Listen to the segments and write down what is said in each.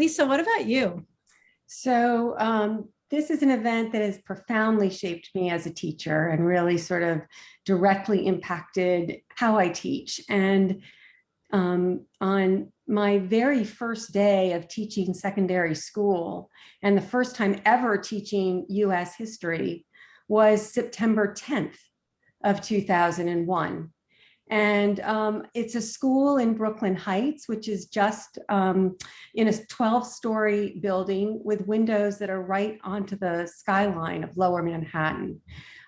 Lisa, what about you? This is an event that has profoundly shaped me as a teacher and really sort of directly impacted how I teach. And on my very first day of teaching secondary school, and the first time ever teaching US history, was September 10th of 2001. And it's a school in Brooklyn Heights, which is just in a 12-story building with windows that are right onto the skyline of Lower Manhattan.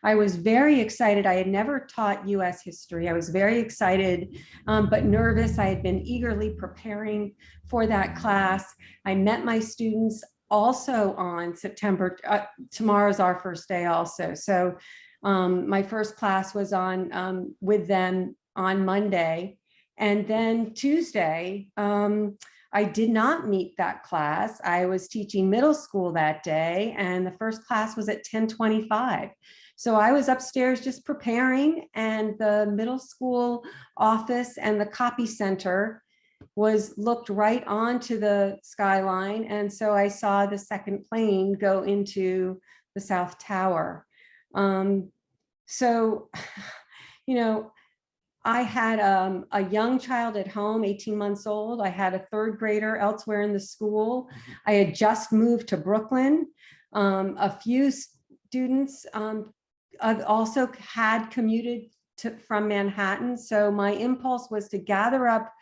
I was very excited. I had never taught US history. I was very excited, but nervous. I had been eagerly preparing for that class. I met my students also on September, tomorrow's our first day also. So my first class was on with them on Monday. And then Tuesday, I did not meet that class. I was teaching middle school that day, and the first class was at 10:25. So I was upstairs just preparing, and the middle school office and the copy center looked right onto the skyline. And so I saw the second plane go into the South Tower. So, you know, I had a young child at home, 18 months old. I had a third grader elsewhere in the school. I had just moved to Brooklyn. A few students also had commuted from Manhattan. So my impulse was to gather up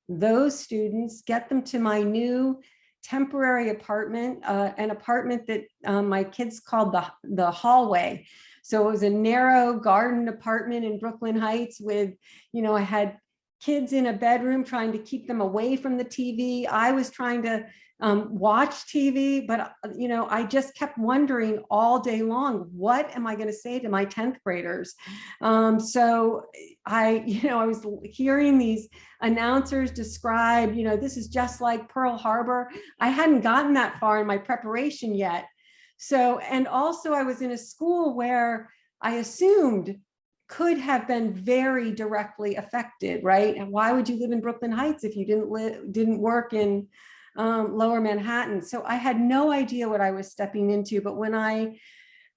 those students, get them to my new temporary apartment, an apartment that my kids called the hallway. So it was a narrow garden apartment in Brooklyn Heights with, I had kids in a bedroom trying to keep them away from the TV. I was trying to watch TV, but, I just kept wondering all day long, what am I going to say to my 10th graders? So I was hearing these announcers describe, this is just like Pearl Harbor. I hadn't gotten that far in my preparation yet. So, and also I was in a school where I assumed could have been very directly affected, right? And why would you live in Brooklyn Heights if you didn't work in Lower Manhattan? So I had no idea what I was stepping into. But when I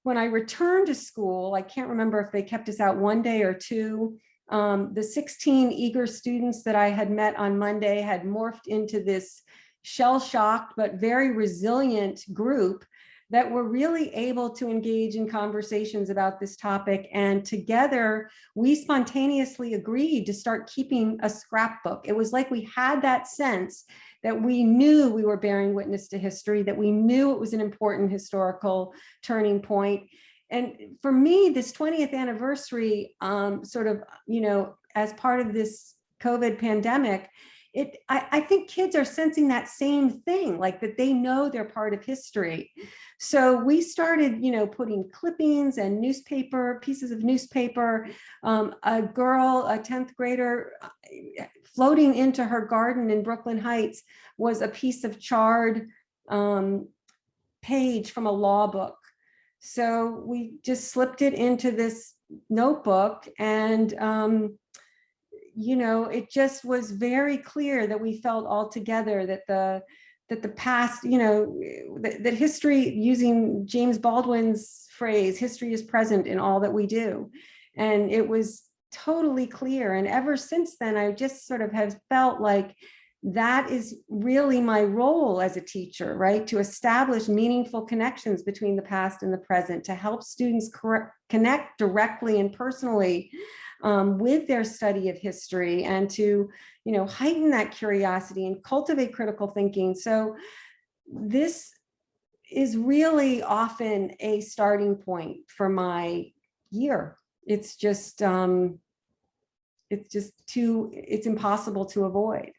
returned to school, I can't remember if they kept us out one day or two. The 16 eager students that I had met on Monday had morphed into this shell-shocked but very resilient group that were really able to engage in conversations about this topic. And together, we spontaneously agreed to start keeping a scrapbook. It was like we had that sense that we knew we were bearing witness to history, that we knew it was an important historical turning point. And for me, this 20th anniversary, as part of this COVID pandemic, I think kids are sensing that same thing, like that they know they're part of history. So we started, putting clippings and pieces of newspaper. A girl, a 10th grader, floating into her garden in Brooklyn Heights was a piece of charred page from a law book. So we just slipped it into this notebook, and it just was very clear that we felt all together that the past, that history, using James Baldwin's phrase, history is present in all that we do. And it was totally clear. And ever since then, I just sort of have felt like that is really my role as a teacher, right? To establish meaningful connections between the past and the present, to help students connect directly and personally with their study of history, and to, heighten that curiosity and cultivate critical thinking. So this is really often a starting point for my year. It's impossible to avoid.